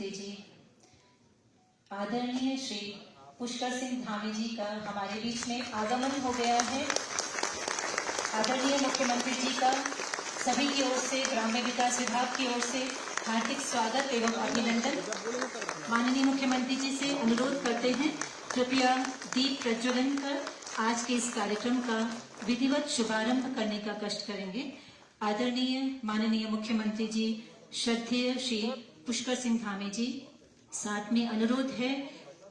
मुख्यमंत्री जी आदरणीय श्री पुष्कर सिंह धामी जी का हमारे बीच में आगमन हो गया है। आदरणीय मुख्यमंत्री जी का सभी की ओर से, ग्राम्य विकास विभाग की ओर से हार्दिक स्वागत एवं अभिनंदन। माननीय मुख्यमंत्री जी से अनुरोध करते हैं, कृपया दीप प्रज्वलन कर आज के इस कार्यक्रम का विधिवत शुभारंभ करने का कष्ट करेंगे। आदरणीय माननीय मुख्यमंत्री जी, श्रद्धेय श्री पुष्कर सिंह धामी जी, साथ में अनुरोध है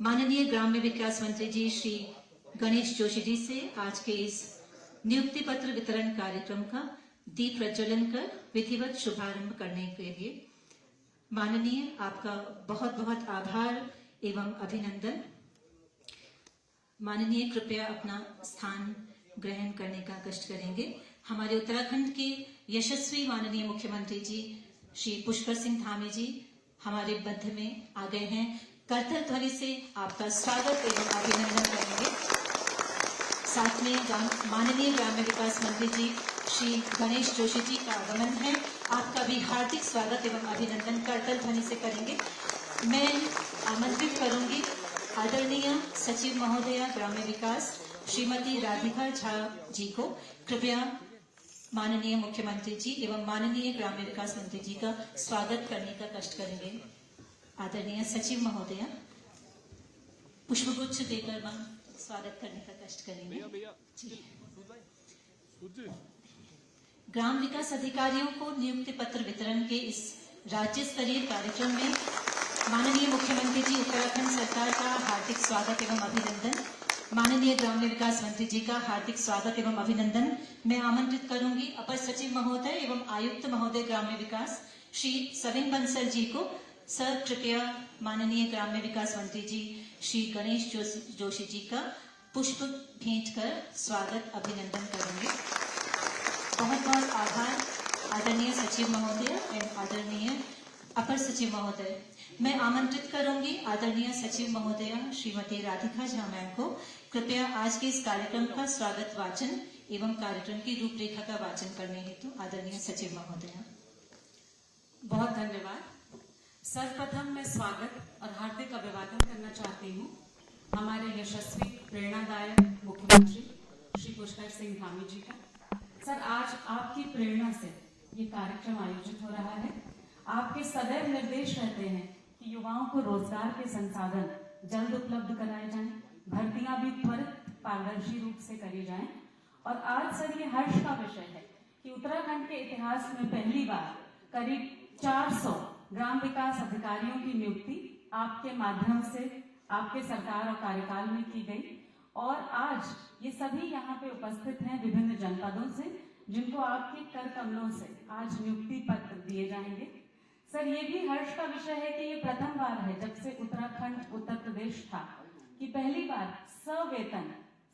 माननीय ग्राम्य विकास मंत्री जी श्री गणेश जोशी जी से आज के इस नियुक्ति पत्र वितरण कार्यक्रम का दीप प्रज्वलन कर विधिवत शुभारंभ करने के लिए माननीय आपका बहुत बहुत आभार एवं अभिनंदन। माननीय कृपया अपना स्थान ग्रहण करने का कष्ट करेंगे। हमारे उत्तराखंड के यशस्वी माननीय मुख्यमंत्री जी श्री पुष्कर सिंह धामी जी हमारे मध्य में आ गए हैं। करतल ध्वनि से आपका स्वागत एवं अभिनंदन करेंगे। साथ में माननीय ग्राम्य विकास मंत्री जी श्री गणेश जोशी जी का आगमन है। आपका भी हार्दिक स्वागत एवं अभिनंदन करतल ध्वनि से करेंगे। मैं आमंत्रित करूंगी आदरणीय सचिव महोदया ग्राम्य विकास श्रीमती राधिका झा जी को कृपया माननीय मुख्यमंत्री जी एवं माननीय ग्राम्य विकास मंत्री जी का स्वागत करने का कष्ट करेंगे। आदरणीय सचिव महोदया पुष्पगुच्छ देकर स्वागत करने का कष्ट करेंगे। ग्राम विकास अधिकारियों को नियुक्ति पत्र वितरण के इस राज्य स्तरीय कार्यक्रम में माननीय मुख्यमंत्री जी उत्तराखंड सरकार का हार्दिक स्वागत एवं अभिनंदन। माननीय ग्राम्य विकास मंत्री जी का हार्दिक स्वागत एवं अभिनंदन। मैं आमंत्रित करूंगी अपर सचिव महोदय एवं आयुक्त महोदय ग्राम्य विकास श्री सविन बंसल जी को। सर कृपया माननीय ग्राम्य विकास मंत्री जी श्री गणेश जोशी जी का पुष्प भेंट कर स्वागत अभिनंदन करेंगे। बहुत बहुत आभार आदरणीय सचिव महोदय एवं आदरणीय अपर सचिव महोदय। मैं आमंत्रित करूंगी आदरणीय सचिव महोदया श्रीमती राधिका झा मैम को कृपया आज के इस कार्यक्रम का स्वागत वाचन एवं कार्यक्रम की रूपरेखा का वाचन करने हेतु आदरणीय सचिव महोदया। बहुत धन्यवाद। सर्वप्रथम मैं स्वागत और हार्दिक अभिवादन करना चाहती हूँ हमारे यशस्वी प्रेरणादायक मुख्यमंत्री श्री पुष्कर सिंह धामी जी का। सर, आज आपकी प्रेरणा से ये कार्यक्रम आयोजित हो रहा है। आपके सदैव निर्देश रहते हैं कि युवाओं को रोजगार के संसाधन जल्द उपलब्ध कराए जाएं, भर्तियां भी त्वरित पारदर्शी रूप से करी जाएं। और आज सर ये हर्ष का विषय है कि उत्तराखंड के इतिहास में पहली बार करीब 400 ग्राम विकास अधिकारियों की नियुक्ति आपके माध्यम से आपके सरकार और कार्यकाल में की गई। और आज ये सभी यहाँ पे उपस्थित हैं विभिन्न जनपदों से, जिनको आपके कर कमलों से आज नियुक्ति पत्र दिए जाएंगे। सर, ये भी हर्ष का विषय है कि ये प्रथम बार है जब से उत्तराखंड उत्तर प्रदेश था कि पहली बार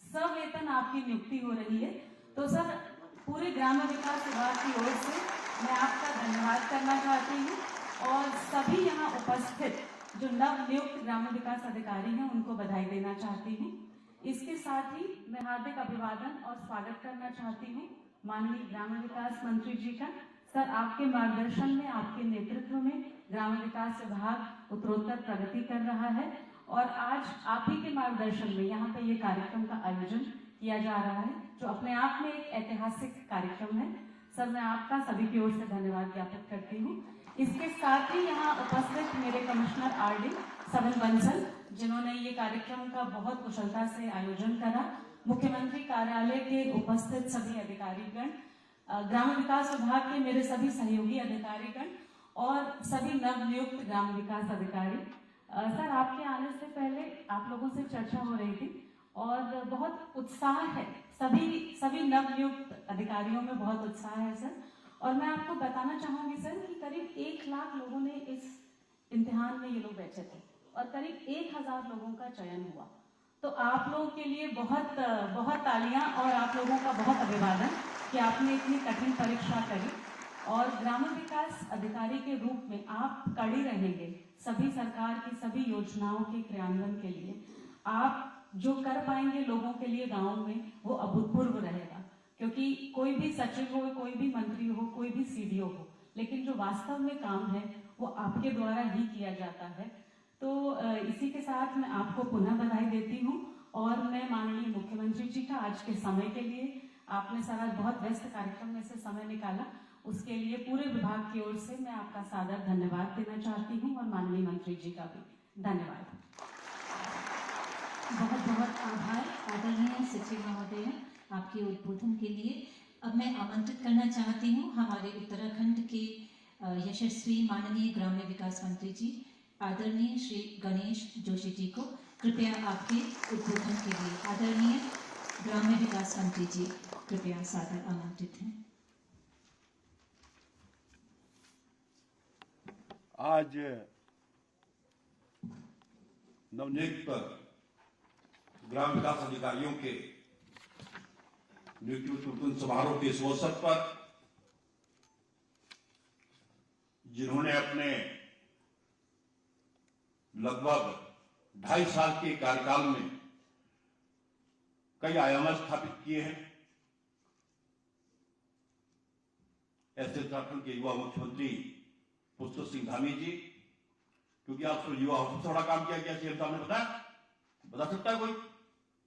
सवेतन आपकी नियुक्ति हो रही है। तो सर, पूरे ग्राम्य विकास विभाग की ओर से मैं आपका धन्यवाद करना चाहती हूँ और सभी यहाँ उपस्थित जो नव नियुक्त ग्राम्य विकास अधिकारी हैं उनको बधाई देना चाहती हूँ। इसके साथ ही मैं हार्दिक अभिवादन और स्वागत करना चाहती हूँ माननीय ग्राम्य विकास मंत्री जी का। सर, आपके मार्गदर्शन में, आपके नेतृत्व में ग्राम्य विकास विभाग उत्तरोत्तर प्रगति कर रहा है और आज आप ही के मार्गदर्शन में यहाँ पे ये कार्यक्रम का आयोजन किया जा रहा है, जो अपने आप में एक ऐतिहासिक कार्यक्रम है। सर, मैं आपका सभी की ओर से धन्यवाद ज्ञापित करती हूँ। इसके साथ ही यहाँ उपस्थित मेरे कमिश्नर आरडी सविन बंसल, जिन्होंने ये कार्यक्रम का बहुत कुशलता से आयोजन करा, मुख्यमंत्री कार्यालय के उपस्थित सभी अधिकारीगण, ग्राम विकास विभाग के मेरे सभी सहयोगी अधिकारीगण और सभी नवनियुक्त ग्राम विकास अधिकारी। सर, आपके आने से पहले आप लोगों से चर्चा हो रही थी और बहुत उत्साह है, सभी नवनियुक्त अधिकारियों में बहुत उत्साह है सर। और मैं आपको बताना चाहूंगी सर कि करीब 1 लाख लोगों ने इस इम्तिहान में ये लोग बैठे थे और करीब 1000 लोगों का चयन हुआ। तो आप लोगों के लिए बहुत बहुत तालियां और आप लोगों का बहुत अभिवादन कि आपने इतनी कठिन परीक्षा करी और ग्राम्य विकास अधिकारी के रूप में आप कड़ी रहेंगे सभी सरकार की सभी योजनाओं के क्रियान्वयन के लिए। आप जो कर पाएंगे लोगों के लिए गाँव में वो अभूतपूर्व रहेगा, क्योंकि कोई भी सचिव हो, कोई भी मंत्री हो, कोई भी सीडीओ हो, लेकिन जो वास्तव में काम है वो आपके द्वारा ही किया जाता है। तो इसी के साथ मैं आपको पुनः बधाई देती हूँ और मैं माननीय मुख्यमंत्री जी का आज के समय के लिए, आपने सारा बहुत व्यस्त कार्यक्रम में से समय निकाला, उसके लिए पूरे विभाग की ओर से मैं आपका सादर धन्यवाद देना चाहती हूँ और माननीय मंत्री जी का भी धन्यवाद। बहुत बहुत आभार आदरणीय सचिव महोदय आपके उद्बोधन के लिए। अब मैं आमंत्रित करना चाहती हूँ हमारे उत्तराखंड के यशस्वी माननीय ग्राम्य विकास मंत्री जी आदरणीय श्री गणेश जोशी जी को, कृपया आपके उद्बोधन के लिए आदरणीय ग्राम्य विकास मंत्री जी कृपया सादर आमंत्रित हैं। आज नवनियुक्त ग्राम विकास अधिकारियों के नियुक्ति समारोह के इस अवसर पर, जिन्होंने अपने लगभग 2.5 साल के कार्यकाल में कई आयाम स्थापित किए हैं, ऐसे उत्तराखंड के युवा मुख्यमंत्री पुष्कर सिंह धामी जी, क्योंकि आप सब युवा सबसे बड़ा काम किया गया सीएम साहब ने बताया, बता सकता है कोई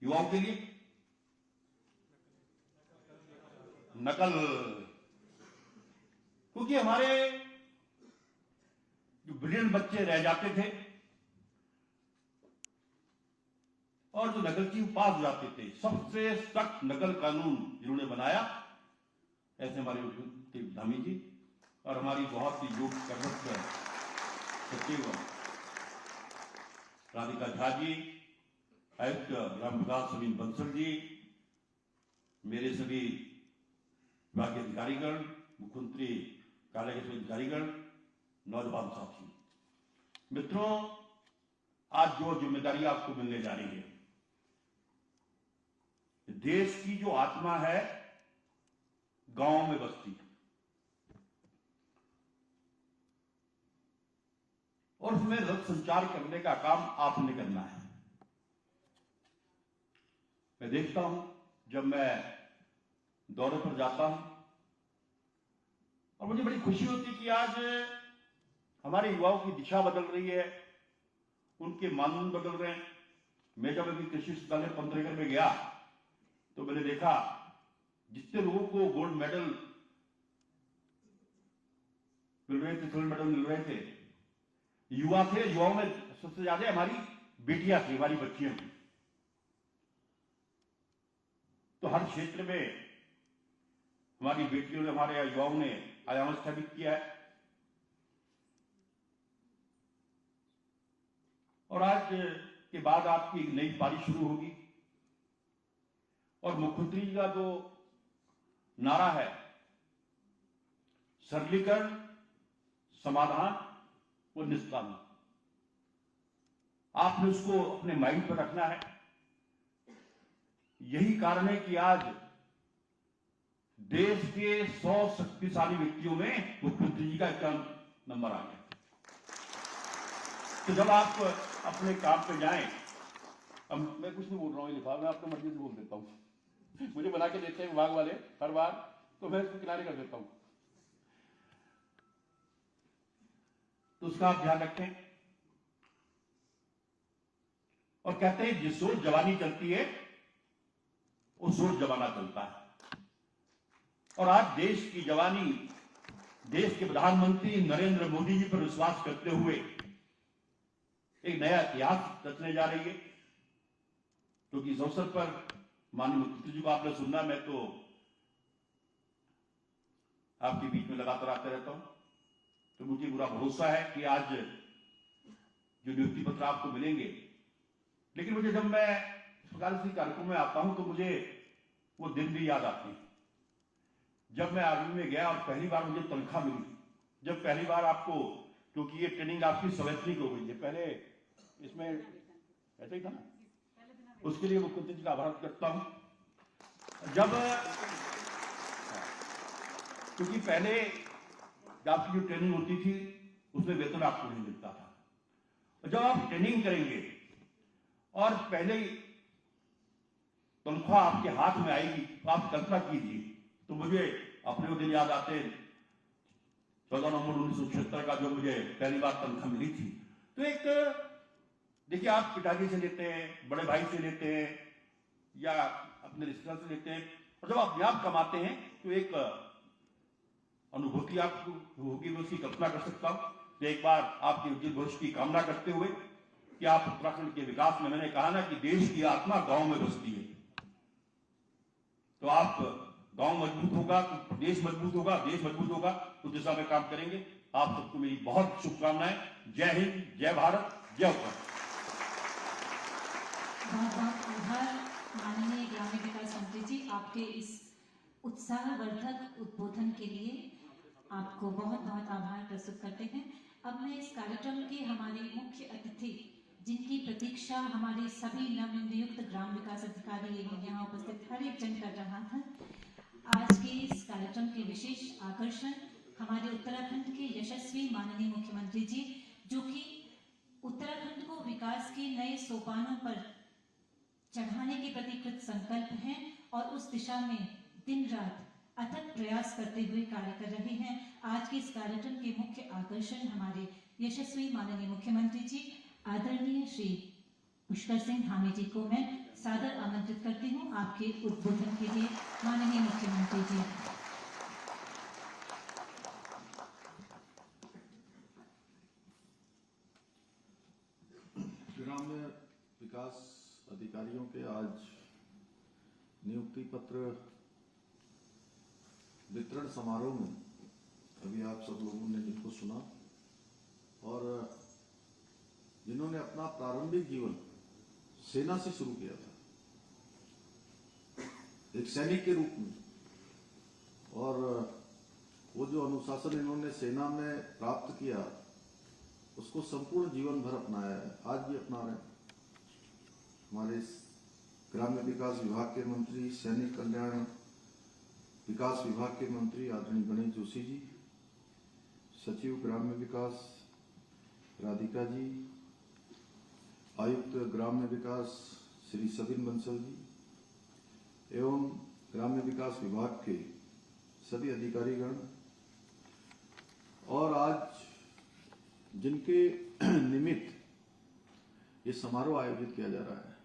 युवाओं के लिए? नकल। क्योंकि हमारे जो ब्रिलियंट बच्चे रह जाते थे और जो नकलची पास हो जाते थे, सबसे सख्त नकल कानून जिन्होंने बनाया, ऐसे हमारे मुख्यमंत्री धामी जी और हमारी बहुत ही योग्य कर्मठ सचिव राधिका झा जी, आयुक्त ग्राम विकास समीन बंसल जी, मेरे सभी विभागीय अधिकारीगण, मुख्यमंत्री कार्यालय के सभी अधिकारीगण, नौजवान साथी मित्रों, आज जो जिम्मेदारी आपको मिलने जा रही है, देश की जो आत्मा है गांव में बसती है और उसमें रथ संचार करने का काम आपने करना है। मैं देखता हूं जब मैं दौरे पर जाता हूं और मुझे बड़ी खुशी होती कि आज हमारे युवाओं की दिशा बदल रही है, उनके मानदंड बदल रहे हैं। मैं जब अभी कृषि विश्वविद्यालय पंतनगर में गया तो मैंने देखा जितने लोगों को गोल्ड मेडल मिल रहे थे, सिल्वर मेडल मिल रहे थे, युवा थे। युवाओं में सबसे ज्यादा हमारी बेटियां थी, हमारी बच्चियां थी। तो हर क्षेत्र में हमारी बेटियों ने, हमारे युवाओं ने आयाम स्थापित किया है और आज के बाद आपकी एक नई पारी शुरू होगी और मुख्यमंत्री जी का जो नारा है, सरलीकरण, समाधान और निष्काम, आपने उसको अपने माइंड पर रखना है। यही कारण है कि आज देश के 100 शक्तिशाली व्यक्तियों में मुख्यमंत्री जी का 51 नंबर आ गया। तो जब आप अपने काम पे जाएं, अब मैं कुछ नहीं बोल रहा हूं, लिफाफा मैं आपको मर्जी से बोल देता हूं, मुझे बना के देते हैं विभाग वाले हर बार, तो मैं इसको किनारे कर देता हूं। तो उसका आप ध्यान रखें और कहते हैं जिस ओर जवानी चलती है उस ओर जमाना चलता है। और आज देश की जवानी देश के प्रधानमंत्री नरेंद्र मोदी जी पर विश्वास करते हुए एक नया इतिहास रचने जा रही है। क्योंकि इस अवसर पर माननीय मुख्यमंत्री जी को आपने सुनना, मैं तो आपके बीच में लगातार आते रहता हूं, तो मुझे पूरा भरोसा है कि आज जो नियुक्ति पत्र आपको मिलेंगे, लेकिन मुझे जब मैं इस प्रकार से कार्यक्रम में आता हूं तो मुझे वो दिन भी याद आते हैं जब मैं आर्मी में गया और पहली बार मुझे तनख्वाह मिली। जब पहली बार आपको, क्योंकि ये ट्रेनिंग आपकी सवैतनिक हो गई है, पहले इसमें ऐसा ही था ना, उसके लिए मुख्यमंत्री जी का आभार करता हूं। जब क्योंकि पहले आपकी जो ट्रेनिंग होती थी उसमें वेतन आपको नहीं मिलता था, और जब आप ट्रेनिंग करेंगे और पहले तनख्वाह आपके हाथ में आएगी तो आप कल्पना कीजिए। तो मुझे अपने वो दिन याद आते हैं 14 नवंबर 1976 का जो मुझे पहली बार तनख्वाह मिली थी, तो एक देखिए आप पिताजी से लेते हैं, बड़े भाई से लेते हैं या अपने रिश्तेदार से लेते हैं, और जब आप व्याप कमाते हैं तो एक अनुभूति आपको होगी, मैं उसकी कल्पना कर सकता हूं। तो एक बार आपके उज्जवल भविष्य की कामना करते हुए कि आप उत्तराखंड के विकास में, मैंने कहा ना कि देश की आत्मा गांव में बसती है, तो आप गांव मजबूत होगा तो देश मजबूत होगा, देश मजबूत होगा तो दिशा में काम करेंगे। आप सबको मेरी बहुत शुभकामनाएं। जय हिंद, जय भारत, जय उत्तराखंड। बहुत बहुत आभार माननीय ग्रामीण विकास मंत्री जी, आपके इस उत्साहवर्धक उद्बोधन के लिए आपको बहुत बहुत आभार प्रस्तुत करते हैं। अब मैं इस कार्यक्रम के हमारे मुख्य अतिथि, जिनकी प्रतीक्षा हमारे सभी नवनियुक्त ग्राम विकास अधिकारी एवं यहाँ उपस्थित हर एक जन कर रहा था, आज के इस कार्यक्रम के विशेष आकर्षण हमारे उत्तराखंड के यशस्वी माननीय मुख्यमंत्री जी, जो कि उत्तराखंड को विकास के नए सोपानों पर चढ़ाने के प्रति कृत संकल्प हैं और उस दिशा में दिन रात अथक प्रयास करते हुए कार्य कर रहे हैं। आज के इस कार्यक्रम के मुख्य आकर्षण हमारे यशस्वी माननीय मुख्यमंत्री जी, आदरणीय श्री पुष्कर सिंह धामी जी को मैं सादर आमंत्रित करती हूं आपके उद्बोधन के लिए। माननीय मुख्यमंत्री जी। ग्राम्य विकास अधिकारियों के आज नियुक्ति पत्र वितरण समारोह में अभी आप सब लोगों ने जिनको सुना और जिन्होंने अपना प्रारंभिक जीवन सेना से शुरू किया था, एक सैनिक के रूप में, और वो जो अनुशासन इन्होंने सेना में प्राप्त किया उसको संपूर्ण जीवन भर अपनाया है, आज भी अपना रहे हैं। हमारे इस ग्राम्य विकास विभाग के मंत्री, सैनिक कल्याण विकास विभाग के मंत्री आदरणीय गणेश जोशी जी, सचिव ग्राम्य विकास राधिका जी, आयुक्त ग्राम्य विकास श्री सबिन बंसल जी एवं ग्राम्य विकास विभाग के सभी अधिकारीगण, और आज जिनके निमित्त ये समारोह आयोजित किया जा रहा है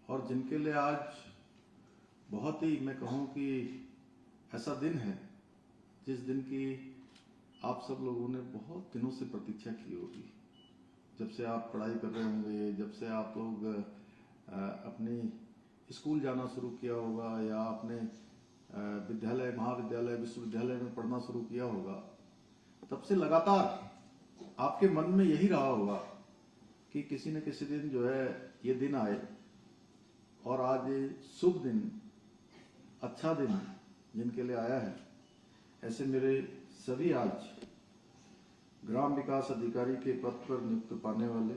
और जिनके लिए आज बहुत ही, मैं कहूँ कि ऐसा दिन है जिस दिन की आप सब लोगों ने बहुत दिनों से प्रतीक्षा की होगी। जब से आप पढ़ाई कर रहे होंगे, जब से आप लोग अपनी स्कूल जाना शुरू किया होगा या अपने विद्यालय, महाविद्यालय, विश्वविद्यालय में पढ़ना शुरू किया होगा, तब से लगातार आपके मन में यही रहा होगा कि किसी न किसी दिन जो है ये दिन आए, और आज ये शुभ दिन, अच्छा दिन जिनके लिए आया है, ऐसे मेरे सभी आज ग्राम विकास अधिकारी के पद पर नियुक्त पाने वाले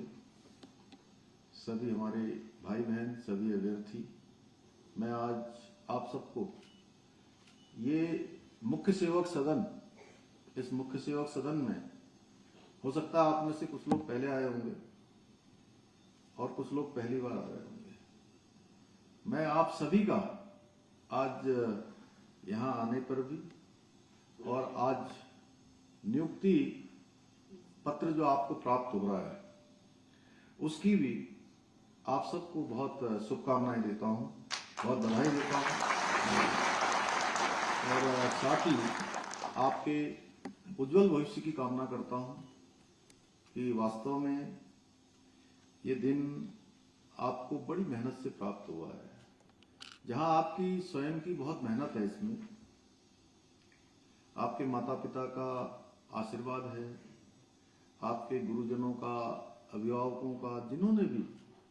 सभी हमारे भाई बहन, सभी अभ्यर्थी, मैं आज आप सबको ये मुख्य सेवक सदन, इस मुख्य सेवक सदन में हो सकता है आप में से कुछ लोग पहले आए होंगे और कुछ लोग पहली बार आ रहे होंगे। मैं आप सभी का आज यहाँ आने पर भी और आज नियुक्ति पत्र जो आपको प्राप्त हो रहा है उसकी भी आप सबको बहुत शुभकामनाएं देता हूँ, बहुत बधाई देता हूँ, और साथ ही आपके उज्जवल भविष्य की कामना करता हूँ कि वास्तव में ये दिन आपको बड़ी मेहनत से प्राप्त हुआ है। जहाँ आपकी स्वयं की बहुत मेहनत है, इसमें आपके माता पिता का आशीर्वाद है, आपके गुरुजनों का, अभिभावकों का, जिन्होंने भी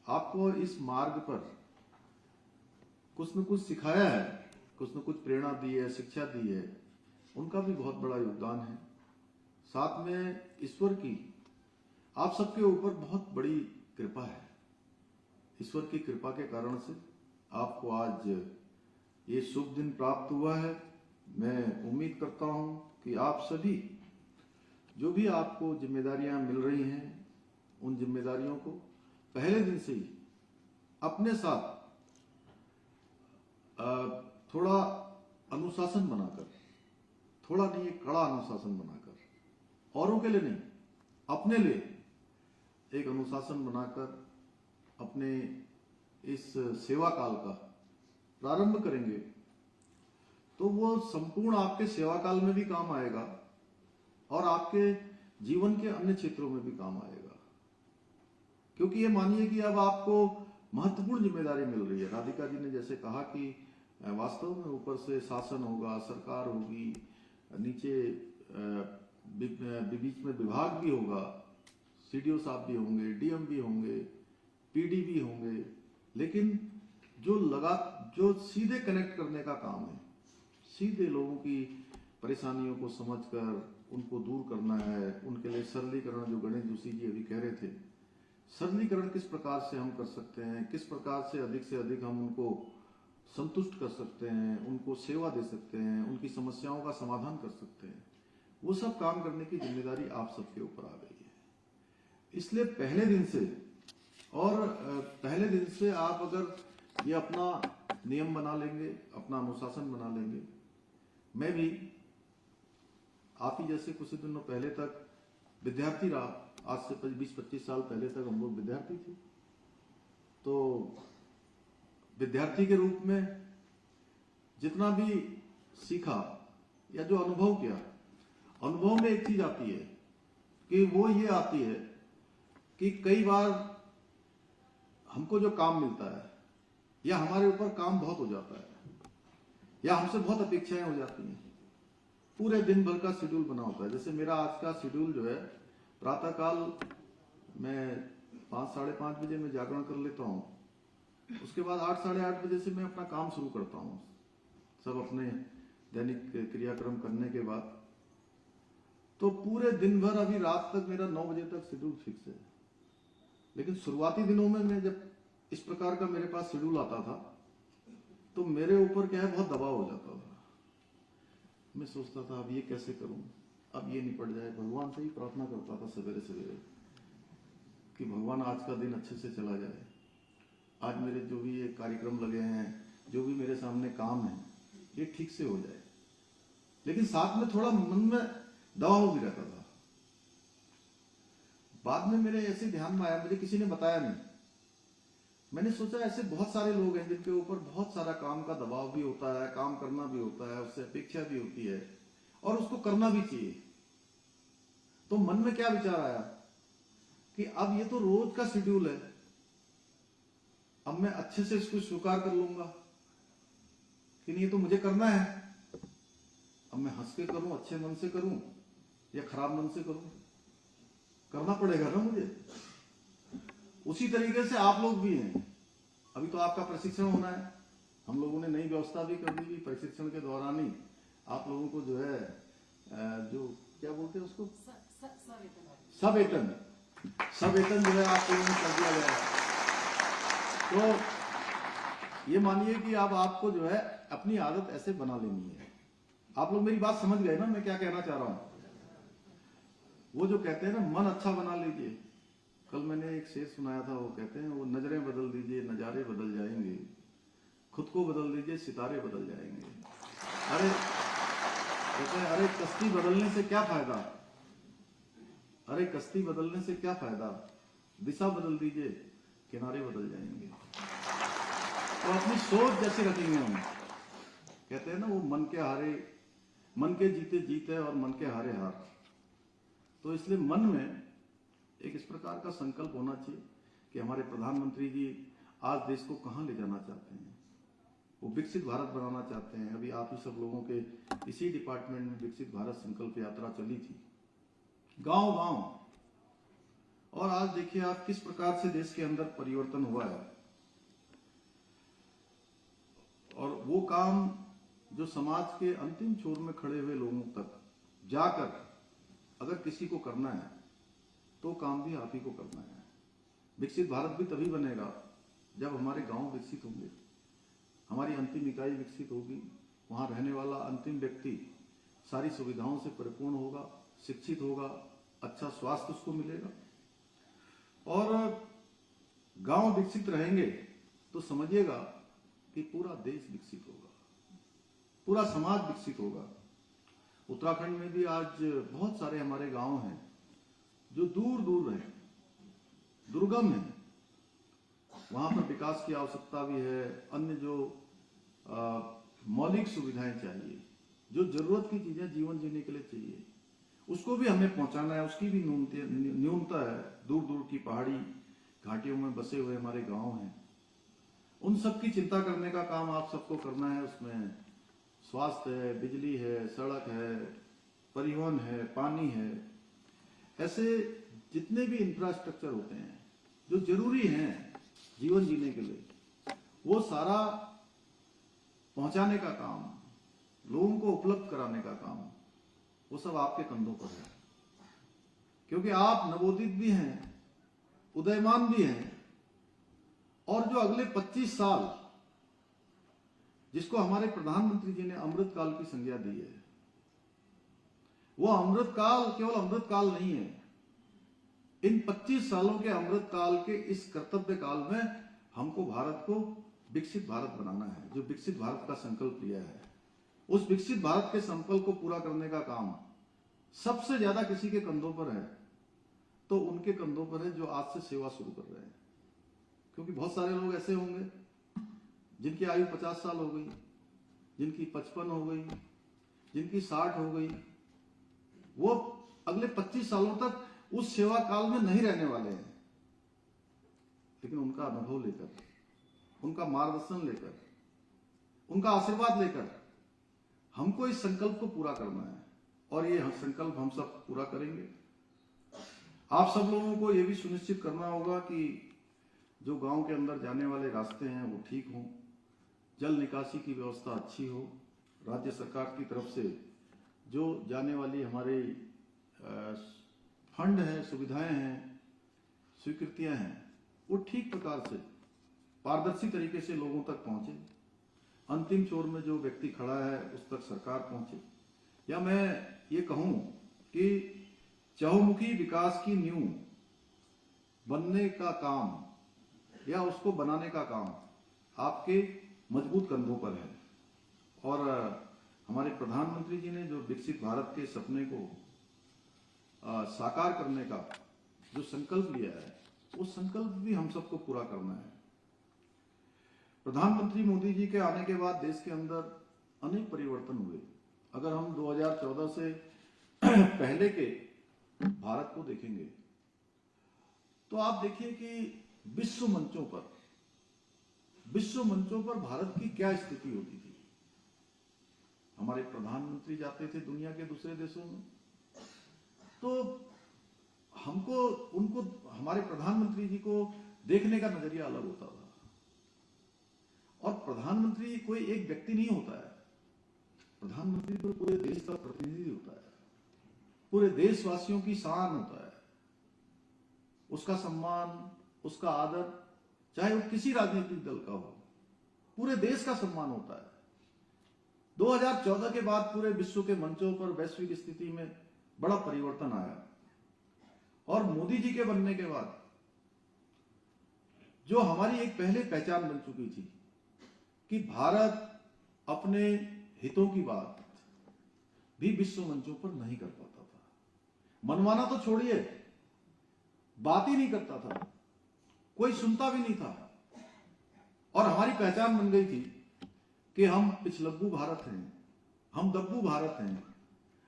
आपको इस मार्ग पर कुछ न कुछ सिखाया है, कुछ न कुछ प्रेरणा दी है, शिक्षा दी है, उनका भी बहुत बड़ा योगदान है। साथ में ईश्वर की आप सबके ऊपर बहुत बड़ी कृपा है। ईश्वर की कृपा के कारण से आपको आज ये शुभ दिन प्राप्त हुआ है। मैं उम्मीद करता हूं कि आप सभी जो भी आपको जिम्मेदारियां मिल रही हैं, उन जिम्मेदारियों को पहले दिन से ही अपने साथ थोड़ा अनुशासन बनाकर, थोड़ा नहीं, कड़ा अनुशासन बनाकर औरों के लिए नहीं, अपने लिए एक अनुशासन बनाकर अपने इस सेवा काल का प्रारंभ करेंगे तो वो संपूर्ण आपके सेवा काल में भी काम आएगा और आपके जीवन के अन्य क्षेत्रों में भी काम आएगा। क्योंकि ये मानिए कि अब आपको महत्वपूर्ण जिम्मेदारी मिल रही है। राधिका जी ने जैसे कहा कि वास्तव में ऊपर से शासन होगा, सरकार होगी, नीचे बीच में विभाग भी होगा, सीडीओ साहब भी होंगे, डीएम भी होंगे, पीडी भी होंगे, लेकिन जो सीधे कनेक्ट करने का काम है, सीधे लोगों की परेशानियों को समझकर उनको दूर करना है, उनके लिए सरलीकरण, जो गणेश जोशी जी अभी कह रहे थे, सरलीकरण किस प्रकार से हम कर सकते हैं, किस प्रकार से अधिक हम उनको संतुष्ट कर सकते हैं, उनको सेवा दे सकते हैं, उनकी समस्याओं का समाधान कर सकते हैं, वो सब काम करने की जिम्मेदारी आप सबके ऊपर आ गई है। इसलिए पहले दिन से आप अगर ये अपना नियम बना लेंगे, अपना अनुशासन बना लेंगे। मैं भी आप ही जैसे कुछ दिनों पहले तक विद्यार्थी रहा, आज से 20-25 साल पहले तक हम लोग विद्यार्थी थे। तो विद्यार्थी के रूप में जितना भी सीखा या जो अनुभव किया, अनुभव में एक चीज आती है कि वो ये आती है कि कई बार हमको जो काम मिलता है या हमारे ऊपर काम बहुत हो जाता है या हमसे बहुत अपेक्षाएं हो जाती हैं, पूरे दिन भर का शेड्यूल बना होता है। जैसे मेरा आज का शेड्यूल जो है, प्रातःकाल मैं 5-5:30 बजे में जागरण कर लेता हूँ, उसके बाद 8-8:30 बजे से मैं अपना काम शुरू करता हूँ, सब अपने दैनिक क्रियाक्रम करने के बाद। तो पूरे दिन भर अभी रात तक मेरा 9 बजे तक शेड्यूल फिक्स है। लेकिन शुरुआती दिनों में मैं जब इस प्रकार का मेरे पास शेड्यूल आता था तो मेरे ऊपर क्या है, बहुत दबाव हो जाता था। मैं सोचता था अब ये कैसे करूं, अब ये निपट जाए। भगवान से ही प्रार्थना करता था सवेरे सवेरे कि भगवान आज का दिन अच्छे से चला जाए, आज मेरे जो भी ये कार्यक्रम लगे हैं, जो भी मेरे सामने काम है, ये ठीक से हो जाए। लेकिन साथ में थोड़ा मन में दबाव भी रहता था। बाद में मेरे ऐसे ध्यान में आया, मुझे किसी ने बताया नहीं, मैंने सोचा ऐसे बहुत सारे लोग हैं जिनके ऊपर बहुत सारा काम का दबाव भी होता है, काम करना भी होता है, उससे अपेक्षा भी होती है और उसको करना भी चाहिए। तो मन में क्या विचार आया कि अब ये तो रोज का शेड्यूल है, अब मैं अच्छे से इसको स्वीकार कर लूंगा कि नहीं, ये तो मुझे करना है। अब मैं हंस के करूं, अच्छे मन से करूं या खराब मन से करूं, करना पड़ेगा ना मुझे। उसी तरीके से आप लोग भी हैं। अभी तो आपका प्रशिक्षण होना है, हम लोगों ने नई व्यवस्था भी कर दी। प्रशिक्षण के दौरान ही आप लोगों को जो है, जो क्या बोलते हैं उसको, सवेतन जो है आप लोगों ने कर दिया गया है। तो ये मानिए कि अब आपको जो है अपनी आदत ऐसे बना लेनी है। आप लोग मेरी बात समझ गए ना, मैं क्या कहना चाह रहा हूं। वो जो कहते हैं ना, मन अच्छा बना लीजिए। कल मैंने एक शेर सुनाया था, वो कहते हैं, वो नजरें बदल दीजिए नजारे बदल जाएंगे, खुद को बदल दीजिए सितारे बदल जाएंगे। अरे कहते हैं, अरे कश्ती बदलने से क्या फायदा, अरे कश्ती बदलने से क्या फायदा, दिशा बदल दीजिए किनारे बदल जाएंगे। तो अपनी सोच जैसे रखेंगे हम, कहते हैं ना, वो मन के हारे, मन के जीते जीत है और मन के हारे हार। तो इसलिए मन में एक इस प्रकार का संकल्प होना चाहिए कि हमारे प्रधानमंत्री जी आज देश को कहां ले जाना चाहते हैं। वो विकसित भारत बनाना चाहते हैं। अभी आप ही सब लोगों के इसी डिपार्टमेंट में विकसित भारत संकल्प यात्रा चली थी, गांव गांव, और आज देखिए आप किस प्रकार से देश के अंदर परिवर्तन हुआ है। और वो काम जो समाज के अंतिम छोर में खड़े हुए लोगों तक जाकर अगर किसी को करना है तो काम भी आप ही को करना है। विकसित भारत भी तभी बनेगा जब हमारे गांव विकसित होंगे, हमारी अंतिम इकाई विकसित होगी, वहां रहने वाला अंतिम व्यक्ति सारी सुविधाओं से परिपूर्ण होगा, शिक्षित होगा, अच्छा स्वास्थ्य उसको मिलेगा। और गांव विकसित रहेंगे तो समझिएगा कि पूरा देश विकसित होगा, पूरा समाज विकसित होगा। उत्तराखंड में भी आज बहुत सारे हमारे गांव हैं जो दूर दूर हैं, दुर्गम हैं। वहां पर विकास की आवश्यकता भी है। अन्य जो मौलिक सुविधाएं चाहिए, जो जरूरत की चीजें जीवन जीने के लिए चाहिए, उसको भी हमें पहुंचाना है। उसकी भी न्यूनता है। दूर दूर की पहाड़ी घाटियों में बसे हुए हमारे गांव हैं, उन सब की चिंता करने का काम आप सबको करना है। उसमें स्वास्थ्य है, बिजली है, सड़क है, परिवहन है, पानी है, ऐसे जितने भी इंफ्रास्ट्रक्चर होते हैं जो जरूरी हैं जीवन जीने के लिए, वो सारा पहुंचाने का काम, लोगों को उपलब्ध कराने का काम, वो सब आपके कंधों पर है। क्योंकि आप नवोदित भी हैं, उदयमान भी हैं, और जो अगले 25 साल जिसको हमारे प्रधानमंत्री जी ने अमृत काल की संज्ञा दी है, वो अमृत काल केवल अमृत काल नहीं है। इन 25 सालों के अमृत काल के इस कर्तव्य काल में हमको भारत को विकसित भारत बनाना है। जो विकसित भारत का संकल्प लिया है, उस विकसित भारत के संकल्प को पूरा करने का काम सबसे ज्यादा किसी के कंधों पर है, तो उनके कंधों पर है जो आज से सेवा शुरू कर रहे हैं। क्योंकि बहुत सारे लोग ऐसे होंगे जिनकी आयु 50 साल हो गई, जिनकी 55 हो गई, जिनकी 60 हो गई, वो अगले 25 सालों तक उस सेवा काल में नहीं रहने वाले हैं। लेकिन उनका अनुभव लेकर, उनका मार्गदर्शन लेकर, उनका आशीर्वाद लेकर हमको इस संकल्प को पूरा करना है, और ये संकल्प हम सब पूरा करेंगे। आप सब लोगों को ये भी सुनिश्चित करना होगा कि जो गांव के अंदर जाने वाले रास्ते हैं वो ठीक हों, जल निकासी की व्यवस्था अच्छी हो, राज्य सरकार की तरफ से जो जाने वाली हमारे फंड हैं, सुविधाएं हैं, स्वीकृतियां हैं, वो ठीक प्रकार से पारदर्शी तरीके से लोगों तक पहुंचे। अंतिम छोर में जो व्यक्ति खड़ा है उस तक सरकार पहुंचे। या मैं ये कहूं कि चहुमुखी विकास की नींव बनने का काम या उसको बनाने का काम आपके मजबूत कंधों पर है। और हमारे प्रधानमंत्री जी ने जो विकसित भारत के सपने को साकार करने का जो संकल्प लिया है, वो संकल्प भी हम सबको पूरा करना है। प्रधानमंत्री मोदी जी के आने के बाद देश के अंदर अनेक परिवर्तन हुए। अगर हम 2014 से पहले के भारत को देखेंगे तो आप देखिए कि विश्व मंचों पर भारत की क्या स्थिति होती थी। हमारे प्रधानमंत्री जाते थे दुनिया के दूसरे देशों में, तो हमको उनको, हमारे प्रधानमंत्री जी को देखने का नजरिया अलग होता था। और प्रधानमंत्री कोई एक व्यक्ति नहीं होता है, प्रधानमंत्री तो पूरे देश का प्रतिनिधि होता है, पूरे देशवासियों की शान होता है। उसका सम्मान, उसका आदर, चाहे वो किसी राजनीतिक दल का हो, पूरे देश का सम्मान होता है। 2014 के बाद पूरे विश्व के मंचों पर वैश्विक स्थिति में बड़ा परिवर्तन आया, और मोदी जी के बनने के बाद जो हमारी एक पहले पहचान बन चुकी थी कि भारत अपने हितों की बात भी विश्व मंचों पर नहीं कर पाता था। मनमाना तो छोड़िए, बात ही नहीं करता था, कोई सुनता भी नहीं था। और हमारी पहचान बन गई थी कि हम पिछलग्गू भारत हैं, हम दब्बू भारत हैं,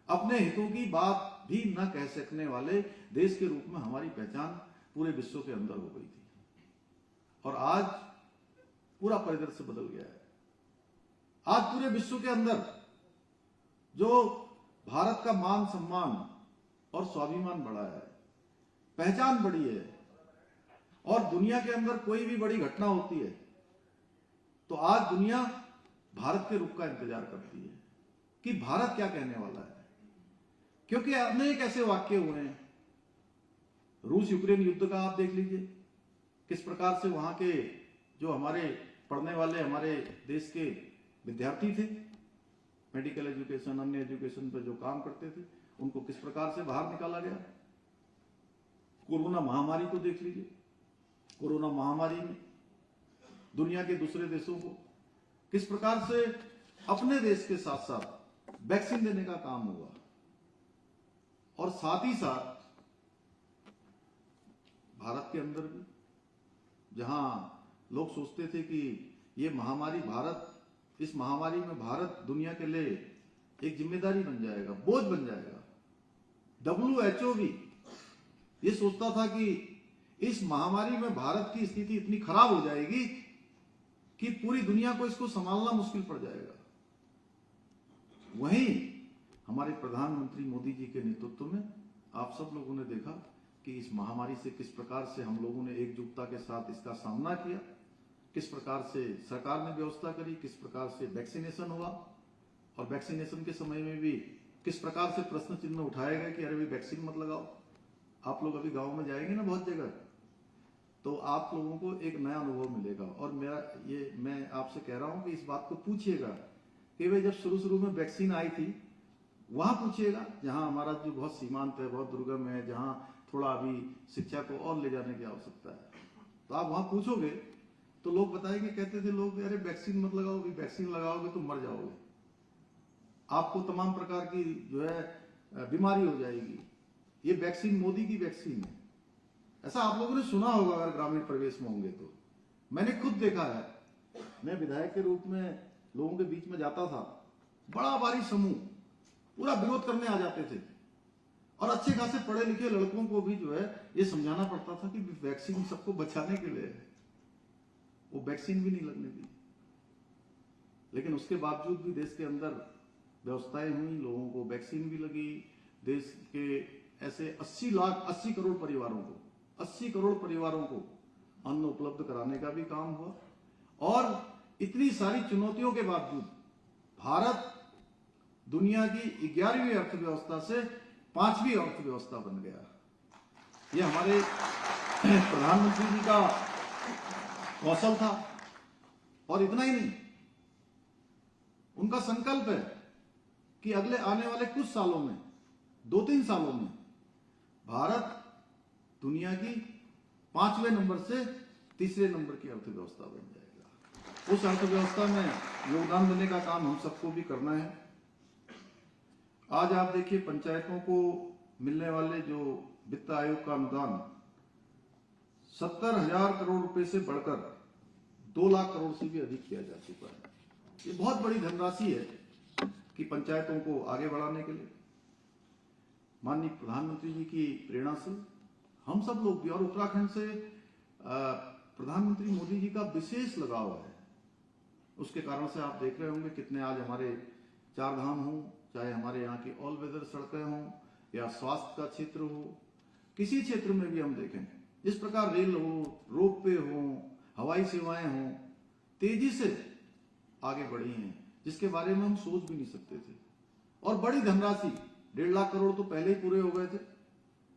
अपने हितों की बात भी न कह सकने वाले देश के रूप में हमारी पहचान पूरे विश्व के अंदर हो गई थी। और आज पूरा परिदृश्य बदल गया है। आज पूरे विश्व के अंदर जो भारत का मान सम्मान और स्वाभिमान बढ़ा है, पहचान बढ़ी है, और दुनिया के अंदर कोई भी बड़ी घटना होती है तो आज दुनिया भारत के रुख का इंतजार करती है कि भारत क्या कहने वाला है। क्योंकि अनेक ऐसे वाक्य हुए हैं, रूस यूक्रेन युद्ध का आप देख लीजिए, किस प्रकार से वहां के जो हमारे पढ़ने वाले हमारे देश के विद्यार्थी थे, मेडिकल एजुकेशन, अन्य एजुकेशन पर जो काम करते थे, उनको किस प्रकार से बाहर निकाला गया। कोरोना महामारी को देख लीजिए, कोरोना महामारी में दुनिया के दूसरे देशों को किस प्रकार से अपने देश के साथ साथ वैक्सीन देने का काम हुआ। और साथ ही साथ भारत के अंदर भी, जहां लोग सोचते थे कि ये महामारी इस महामारी में भारत दुनिया के लिए एक जिम्मेदारी बन जाएगा, बोझ बन जाएगा। WHO भी ये सोचता था कि इस महामारी में भारत की स्थिति इतनी खराब हो जाएगी कि पूरी दुनिया को इसको संभालना मुश्किल पड़ जाएगा। वहीं हमारे प्रधानमंत्री मोदी जी के नेतृत्व में आप सब लोगों ने देखा कि इस महामारी से किस प्रकार से हम लोगों ने एकजुटता के साथ इसका सामना किया, किस प्रकार से सरकार ने व्यवस्था करी, किस प्रकार से वैक्सीनेशन हुआ, और वैक्सीनेशन के समय में भी किस प्रकार से प्रश्न चिन्ह उठाए गए कि अरे भाई वैक्सीन मत लगाओ। आप लोग अभी गांव में जाएंगे ना बहुत जगह, तो आप लोगों को एक नया अनुभव मिलेगा। और मैं आपसे कह रहा हूं कि इस बात को पूछिएगा कि भाई जब शुरू में वैक्सीन आई थी, वहां पूछिएगा जहां हमारा जो बहुत सीमांत है, बहुत दुर्गम है, जहां थोड़ा अभी शिक्षा को और ले जाने की आवश्यकता है, तो आप वहां पूछोगे तो लोग बताएंगे, कहते थे लोग, अरे वैक्सीन मत लगाओ, वैक्सीन लगाओगे तो मर जाओगे, आपको तमाम प्रकार की जो है बीमारी हो जाएगी, ये वैक्सीन मोदी की वैक्सीन है। ऐसा आप लोगों ने सुना होगा अगर ग्रामीण परिवेश में होंगे तो। मैंने खुद देखा है, मैं विधायक के रूप में लोगों के बीच में जाता था, बड़ा भारी समूह पूरा विरोध करने आ जाते थे, और अच्छे खासे पढ़े लिखे लड़कों को भी जो है ये समझाना पड़ता था कि वैक्सीन सबको बचाने के लिए है। वो वैक्सीन भी नहीं लगने दी, लेकिन उसके बावजूद भी देश के अंदर व्यवस्थाएं हुई, लोगों को वैक्सीन भी लगी। देश के ऐसे 80 करोड़ परिवारों को अन्न उपलब्ध कराने का भी काम हुआ। और इतनी सारी चुनौतियों के बावजूद भारत दुनिया की 11वीं अर्थव्यवस्था से 5वीं अर्थव्यवस्था बन गया। ये हमारे प्रधानमंत्री जी का कौशल था। और इतना ही नहीं, उनका संकल्प है कि अगले आने वाले कुछ सालों में, 2-3 सालों में, भारत दुनिया की 5वें नंबर से 3रे नंबर की अर्थव्यवस्था बन जाएगा। उस अर्थव्यवस्था में योगदान देने का काम हम सबको भी करना है। आज आप देखिए, पंचायतों को मिलने वाले जो वित्त आयोग का अनुदान 70,000 करोड़ रुपए से बढ़कर 2 लाख करोड़ से भी अधिक किया जा चुका है। ये बहुत बड़ी धनराशि है कि पंचायतों को आगे बढ़ाने के लिए माननीय प्रधानमंत्री जी की प्रेरणा से हम सब लोग भी, और उत्तराखंड से प्रधानमंत्री मोदी जी का विशेष लगाव है। उसके कारण से आप देख रहे होंगे कितने आज हमारे 4 धाम हों, चाहे हमारे यहाँ की ऑल वेदर सड़कें हों, या स्वास्थ्य का क्षेत्र हो, किसी क्षेत्र में भी हम देखें, जिस प्रकार रेल हो, रोपवे हो, हवाई सेवाएं हों, तेजी से आगे बढ़ी हैं, जिसके बारे में हम सोच भी नहीं सकते थे। और बड़ी धनराशि 1.5 लाख करोड़ तो पहले ही पूरे हो गए थे,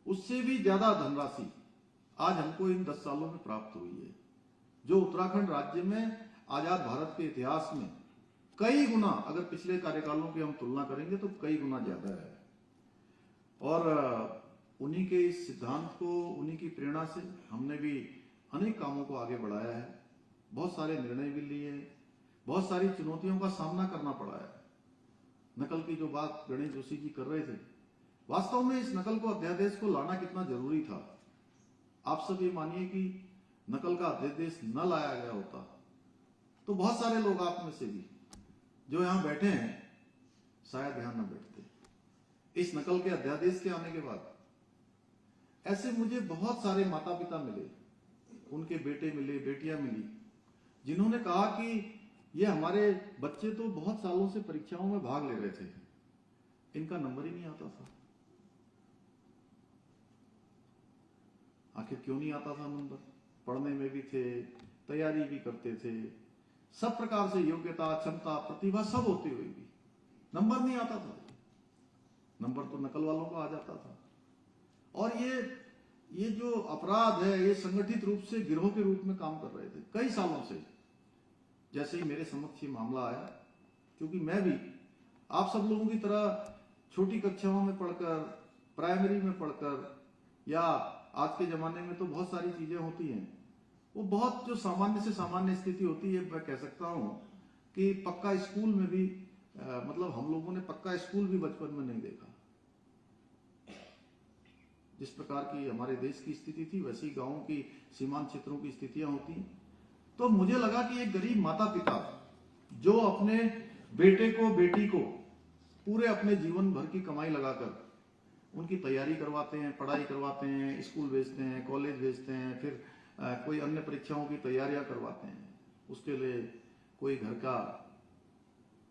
उससे भी ज्यादा धनराशि आज हमको इन 10 सालों में प्राप्त हुई है, जो उत्तराखंड राज्य में आजाद भारत के इतिहास में कई गुना, अगर पिछले कार्यकालों की हम तुलना करेंगे तो कई गुना ज्यादा है। और उन्हीं के इस सिद्धांत को, उन्हीं की प्रेरणा से हमने भी अनेक कामों को आगे बढ़ाया है, बहुत सारे निर्णय भी लिए, बहुत सारी चुनौतियों का सामना करना पड़ा है। नकल की जो बात गणेश जोशी जी कर रहे थे, वास्तव में इस नकल को अध्यादेश को लाना कितना जरूरी था। आप सब ये मानिए कि नकल का अध्यादेश न लाया गया होता तो बहुत सारे लोग आप में से भी जो यहां बैठे हैं शायद यहां न बैठते। इस नकल के अध्यादेश के आने के बाद ऐसे मुझे बहुत सारे माता पिता मिले, उनके बेटे मिले, बेटियां मिली, जिन्होंने कहा कि ये हमारे बच्चे तो बहुत सालों से परीक्षाओं में भाग ले रहे थे, इनका नंबर ही नहीं आता था। आखिर क्यों नहीं आता था नंबर? पढ़ने में भी थे, तैयारी भी करते थे, सब प्रकार से योग्यता, क्षमता, प्रतिभा सब होते हुए भी नंबर नहीं आता था। नंबर तो नकल वालों को आ जाता था। और ये जो अपराध है, ये संगठित रूप से गिरोह के रूप में काम कर रहे थे कई सालों से। जैसे ही मेरे समक्ष ये मामला आया, क्योंकि मैं भी आप सब लोगों की तरह छोटी कक्षाओं में पढ़कर, प्राइमरी में पढ़कर, या आज के जमाने में तो बहुत सारी चीजें होती हैं, वो बहुत जो सामान्य से सामान्य स्थिति होती है, मैं कह सकता हूं कि पक्का स्कूल में भी मतलब हम लोगों ने पक्का स्कूल भी बचपन में नहीं देखा। जिस प्रकार की हमारे देश की स्थिति थी वैसी गांवों की सीमांत क्षेत्रों की स्थितियां होती हैं। तो मुझे लगा कि एक गरीब माता पिता जो अपने बेटे को बेटी को पूरे अपने जीवन भर की कमाई लगाकर उनकी तैयारी करवाते हैं, पढ़ाई करवाते हैं, स्कूल भेजते हैं, कॉलेज भेजते हैं, फिर कोई अन्य परीक्षाओं की तैयारियां करवाते हैं, उसके लिए कोई घर का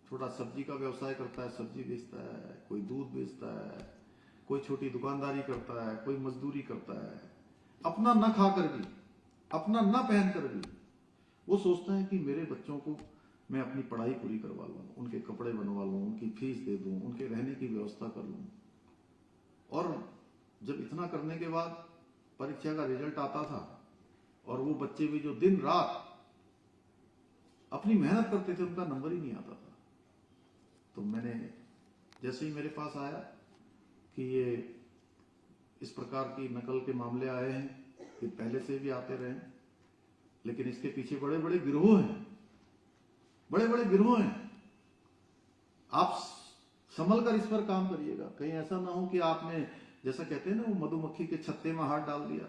छोटा सब्जी का व्यवसाय करता है, सब्जी बेचता है, कोई दूध बेचता है, कोई छोटी दुकानदारी करता है, कोई मजदूरी करता है, अपना न खाकर भी, अपना न पहनकर भी वो सोचता है कि मेरे बच्चों को मैं अपनी पढ़ाई पूरी करवा लूं, उनके कपड़े बनवा लूं, उनकी फीस दे दूं, उनके रहने की व्यवस्था कर लूं। और जब इतना करने के बाद परीक्षा का रिजल्ट आता था और वो बच्चे भी जो दिन रात अपनी मेहनत करते थे उनका नंबर ही नहीं आता था। तो मैंने जैसे ही मेरे पास आया कि ये इस प्रकार की नकल के मामले आए हैं, ये पहले से भी आते रहे, लेकिन इसके पीछे बड़े बड़े गिरोह हैं, बड़े बड़े गिरोह हैं। आप संभल कर इस पर काम करिएगा, कहीं ऐसा ना हो कि आपने जैसा कहते हैं ना वो मधुमक्खी के छत्ते में हाथ डाल दिया।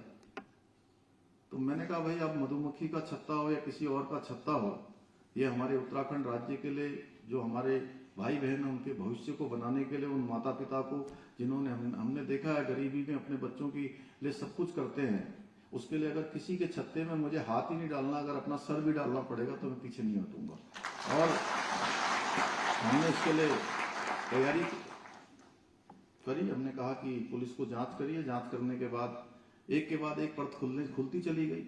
तो मैंने कहा भाई अब मधुमक्खी का छत्ता हो या किसी और का छत्ता हो, ये हमारे उत्तराखंड राज्य के लिए जो हमारे भाई बहन हैं उनके भविष्य को बनाने के लिए उन माता पिता को जिन्होंने हमने देखा है गरीबी में अपने बच्चों के लिए सब कुछ करते हैं, उसके लिए अगर किसी के छत्ते में मुझे हाथ ही नहीं डालना, अगर अपना सर भी डालना पड़ेगा तो मैं पीछे नहीं हटूंगा। और हमने इसके लिए तैयारी करी। हमने कहा कि पुलिस को जांच करिए, जांच करने के बाद एक के बाद एक परत खुलती चली गई।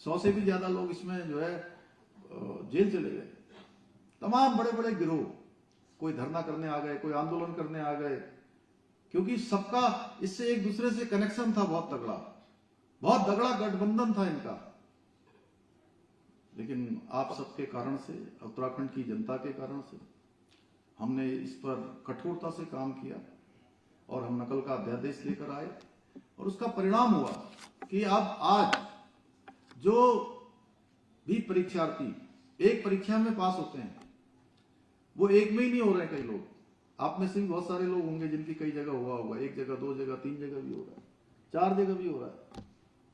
100 से भी ज्यादा लोग इसमें जो है जेल चले गए। तमाम बड़े बड़े गिरोह, कोई धरना करने आ गए, कोई आंदोलन करने आ गए, क्योंकि सबका इससे एक दूसरे से कनेक्शन था, बहुत तगड़ा, बहुत तगड़ा गठबंधन था इनका। लेकिन आप सबके कारण से, उत्तराखंड की जनता के कारण से हमने इस पर कठोरता से काम किया और हम नकल का अध्यादेश लेकर आए और उसका परिणाम हुआ कि अब आज जो भी परीक्षार्थी एक परीक्षा में पास होते हैं वो एक में ही नहीं हो रहे हैं। कई लोग, आप में से भी बहुत सारे लोग होंगे जिनकी कई जगह हुआ होगा, 1 जगह 2 जगह 3 जगह भी हो रहा है, 4 जगह भी हो रहा है,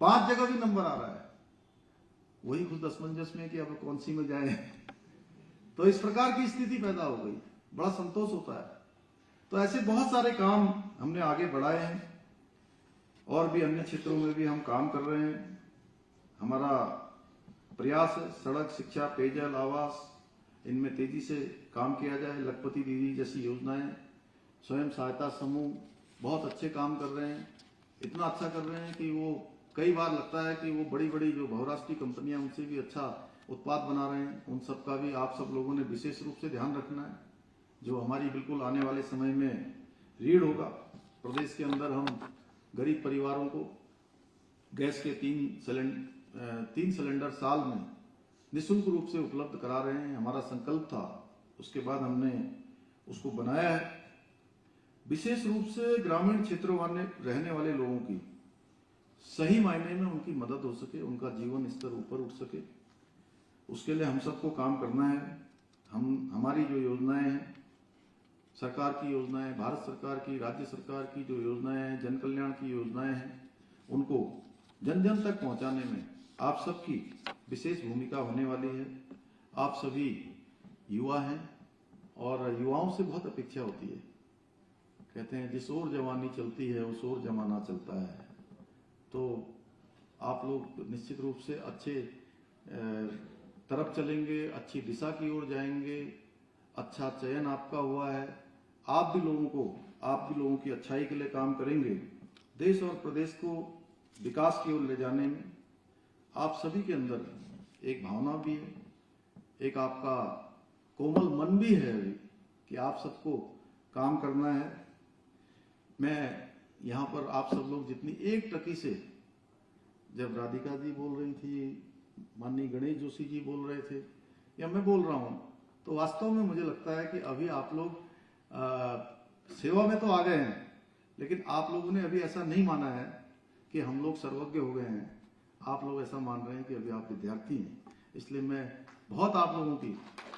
5 जगह भी नंबर आ रहा है। वही खुद असमंजस में कि अब कौन सी में जाए। तो इस प्रकार की स्थिति पैदा हो गई, बड़ा संतोष होता है। तो ऐसे बहुत सारे काम हमने आगे बढ़ाए हैं और भी अन्य क्षेत्रों में भी हम काम कर रहे हैं। हमारा प्रयास है सड़क, शिक्षा, पेयजल, आवास, इनमें तेजी से काम किया जाए। लखपति दीदी जैसी योजनाएं, स्वयं सहायता समूह बहुत अच्छे काम कर रहे हैं, इतना अच्छा कर रहे हैं कि वो कई बार लगता है कि वो बड़ी बड़ी जो बहुराष्ट्रीय कंपनियां उनसे भी अच्छा उत्पाद बना रहे हैं। उन सब का भी आप सब लोगों ने विशेष रूप से ध्यान रखना है। जो हमारी बिल्कुल आने वाले समय में रीढ़ होगा, प्रदेश के अंदर हम गरीब परिवारों को गैस के 3 सिलेंडर साल में निःशुल्क रूप से उपलब्ध करा रहे हैं। हमारा संकल्प था, उसके बाद हमने उसको बनाया है। विशेष रूप से ग्रामीण क्षेत्रों में रहने वाले लोगों की सही मायने में उनकी मदद हो सके, उनका जीवन स्तर ऊपर उठ सके, उसके लिए हम सबको काम करना है। हमारी जो योजनाएं हैं, सरकार की योजनाएं, भारत सरकार की, राज्य सरकार की जो योजनाएं हैं, जन कल्याण की योजनाएं हैं, उनको जन जन तक पहुंचाने में आप सबकी विशेष भूमिका होने वाली है। आप सभी युवा हैं और युवाओं से बहुत अपेक्षा होती है। कहते हैं जिस ओर जवानी चलती है उस ओर जमाना चलता है। तो आप लोग निश्चित रूप से अच्छे तरफ चलेंगे, अच्छी दिशा की ओर जाएंगे। अच्छा चयन आपका हुआ है। आप भी लोगों की अच्छाई के लिए काम करेंगे। देश और प्रदेश को विकास की ओर ले जाने में आप सभी के अंदर एक भावना भी है, एक आपका कोमल मन भी है कि आप सबको काम करना है। मैं यहाँ पर आप सब लोग जितनी एक टकी से, जब राधिका जी बोल रही थी, माननीय गणेश जोशी जी बोल रहे थे, या मैं बोल रहा हूँ, तो वास्तव में मुझे लगता है कि अभी आप लोग सेवा में तो आ गए हैं, लेकिन आप लोगों ने अभी ऐसा नहीं माना है कि हम लोग सर्वज्ञ हो गए हैं। आप लोग ऐसा मान रहे हैं कि अभी आप विद्यार्थी हैं। इसलिए मैं बहुत आप लोगों की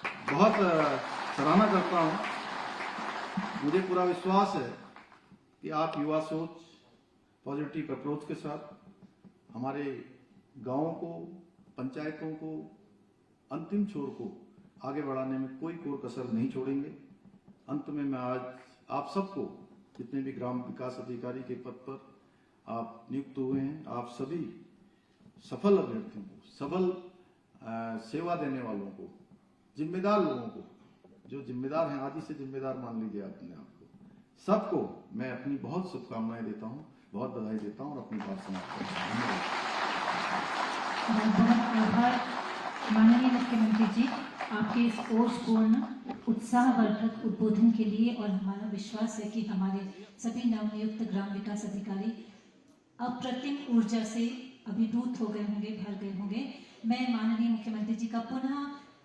बहुत सराहना करता हूं। मुझे पूरा विश्वास है कि आप युवा सोच, पॉजिटिव अप्रोच के साथ हमारे गांवों को, पंचायतों को, अंतिम छोर को आगे बढ़ाने में कोई कसर नहीं छोड़ेंगे। अंत में मैं आज आप सबको, जितने भी ग्राम विकास अधिकारी के पद पर आप नियुक्त हुए हैं, आप सभी सफल अभ्यर्थियों को, सबल सेवा देने वालों को, जिम्मेदार लोगों को, जो जिम्मेदार हैं, आदि से जिम्मेदार मान लीजिए अपने आप को, सबको मैं अपनी बहुत शुभकामनाएं देता हूं, बहुत बधाई देता हूं और अपनी बात समाप्त करता हूं। बहुत बहुत आभार माननीय मुख्यमंत्री जी, आपके इस ओजपूर्ण उत्साहवर्धक उद्बोधन के लिए। और हमारा विश्वास है कि हमारे सभी नवनियुक्त ग्राम विकास अधिकारी अप्रतिम ऊर्जा से अभिभूत हो गए होंगे, भर गए होंगे। मैं माननीय मुख्यमंत्री जी का पुनः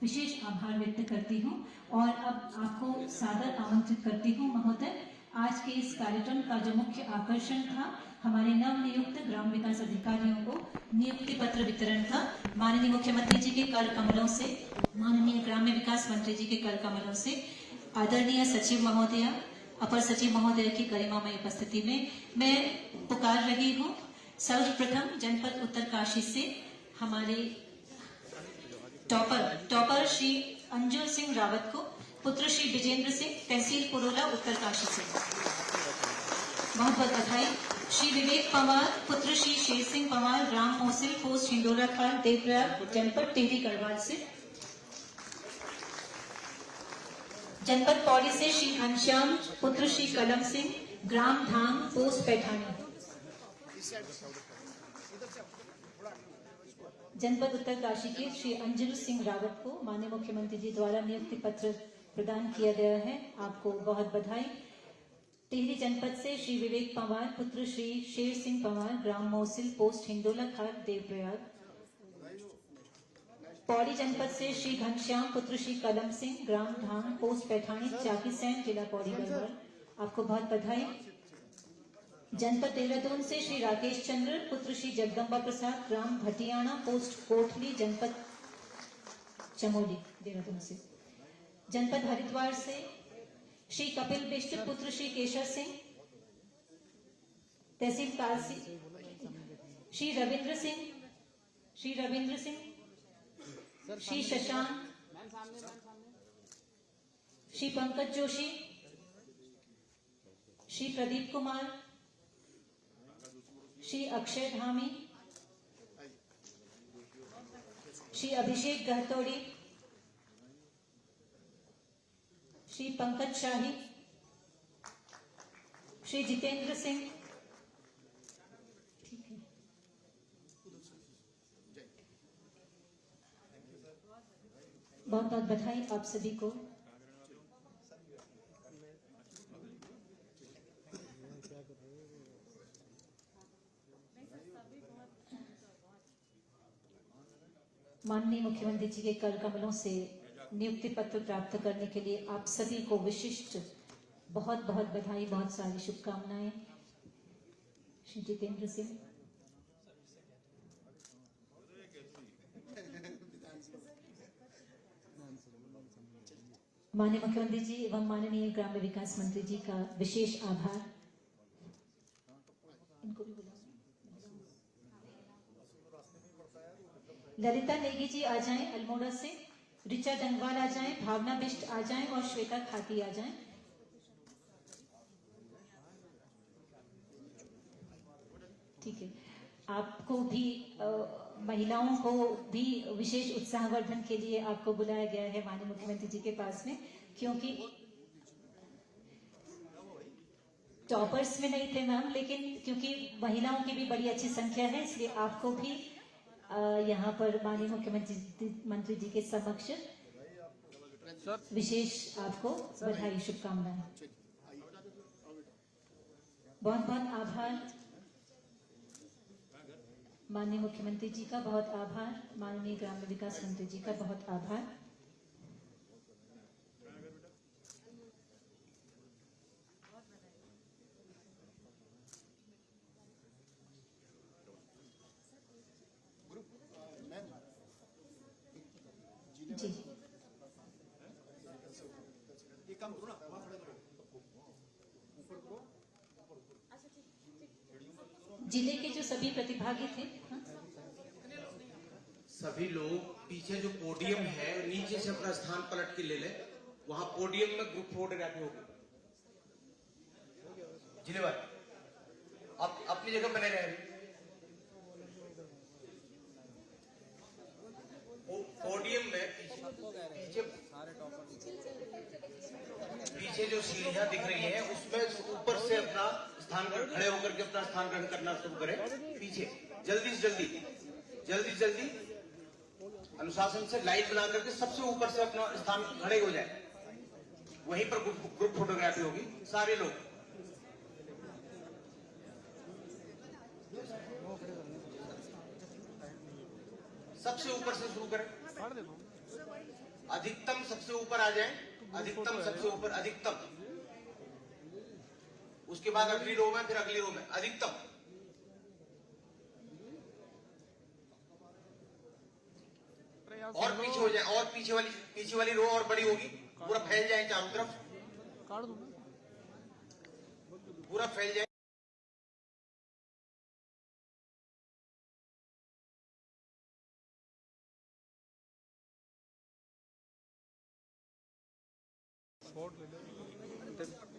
विशेष आभार व्यक्त करती हूं और अब आपको सादर आमंत्रित करती हूं महोदय। आज के इस कार्यक्रम का जो मुख्य आकर्षण था, हमारे नवनियुक्त ग्राम विकास अधिकारियों को नियुक्ति पत्र वितरण था। माननीय मुख्यमंत्री जी के कर कमलों से, माननीय ग्राम्य विकास मंत्री जी के कर कमलों से, आदरणीय सचिव महोदया, अपर सचिव महोदय की गरिमामय उपस्थिति में मैं पुकार रही हूँ सर्वप्रथम जनपद उत्तरकाशी से हमारे टॉपर श्री अंजुल सिंह रावत को, पुत्र श्री विजेंद्र सिंह, तहसील पुरोला, उत्तरकाशी से बहुत बहुत बधाई। श्री विवेक पवार, पुत्र श्री शेर सिंह पवार, राम मोसिल, पोस्ट हिंडोला खाल, देवप्रयाग, जनपद टिहरी गढ़वाल से। जनपद पौड़ी से श्री घनश्याम, पुत्र श्री कलम सिंह, ग्राम धाम, पोस्ट पैठानी। जनपद उत्तरकाशी के श्री अंजुल सिंह रावत को माननीय मुख्यमंत्री जी द्वारा नियुक्ति पत्र प्रदान किया गया है, आपको बहुत बधाई। टिहरी जनपद से श्री विवेक पवार, पुत्र श्री शेर सिंह पवार, ग्राम मोसिल, पोस्ट हिंडोला खाल, देवप्रयाग। पौड़ी जनपद से श्री घनश्याम, पुत्र श्री कलम सिंह, ग्राम धाम, पोस्ट पैठानी, चाकी सैन, जिला पौड़ी गढ़वाल, आपको बहुत बधाई। जनपद देहरादून से श्री राकेश चंद्र, पुत्र श्री जगदम्बा प्रसाद, ग्राम भटियाना, पोस्ट कोटली, जनपद चमोली, देहरादून से। जनपद हरिद्वार से श्री कपिल बिष्ट, पुत्र श्री केशव सिंह, तहसील कालसी। श्री रविंद्र सिंह, श्री शशांक, श्री पंकज जोशी, श्री प्रदीप कुमार, श्री अक्षय धामी, श्री अभिषेक गहतोड़ी, श्री पंकज शाही, श्री जितेंद्र सिंह, बहुत बहुत बधाई आप सभी को। माननीय मुख्यमंत्री जी के कर कमलों से नियुक्ति पत्र प्राप्त करने के लिए आप सभी को विशिष्ट बहुत बहुत बधाई, बहुत सारी शुभकामनाएं। श्री जितेंद्र सिंह, माननीय मुख्यमंत्री जी एवं माननीय ग्राम्य विकास मंत्री जी का विशेष आभार। इनको भी बुलाओ। ललिता नेगी जी आ जाएं अल्मोड़ा से, रिचा डंगवाल आ जाएं, भावना बिष्ट आ जाएं और श्वेता खाती आ जाएं। ठीक है, आपको भी महिलाओं को भी विशेष उत्साहवर्धन के लिए आपको बुलाया गया है माननीय मुख्यमंत्री जी के पास में, क्योंकि टॉपर्स में नहीं थे मैम, लेकिन क्योंकि महिलाओं की भी बड़ी अच्छी संख्या है, इसलिए आपको भी यहाँ पर माननीय मुख्यमंत्री जी के समक्ष विशेष आपको बधाई, शुभकामनाएं। बहुत बहुत आभार माननीय मुख्यमंत्री जी का, बहुत आभार माननीय ग्राम्य विकास मंत्री जी का, बहुत आभार। जी जिले के जो सभी प्रतिभागी थे, हाँ? सभी लोग पीछे जो पोडियम है नीचे से अपना स्थान पलट के ले ले, वहां पोडियम में ग्रुप फोटोग्राफी होगी। जिले वाले आप अपनी जगह बने रहे। पोडियम में पीछे जो सीढ़ियां दिख रही है उसमें ऊपर से अपना स्थान खड़े होकर के अपना स्थान ग्रहण करना शुरू करें। पीछे जल्दी से जल्दी अनुशासन से लाइन बना करके सबसे ऊपर से अपना स्थान खड़े हो जाए, वहीं पर ग्रुप फोटोग्राफी होगी। सारे लोग सबसे ऊपर से शुरू करें, अधिकतम सबसे ऊपर आ जाए, अधिकतम सबसे ऊपर, अधिकतम, उसके बाद अगली रो में, फिर अगली रो में, अधिकतम। और पीछे हो जाए, और पीछे वाली रो और बड़ी होगी, पूरा फैल जाए चारों तरफ, पूरा फैल जाए। फोटो ले लो।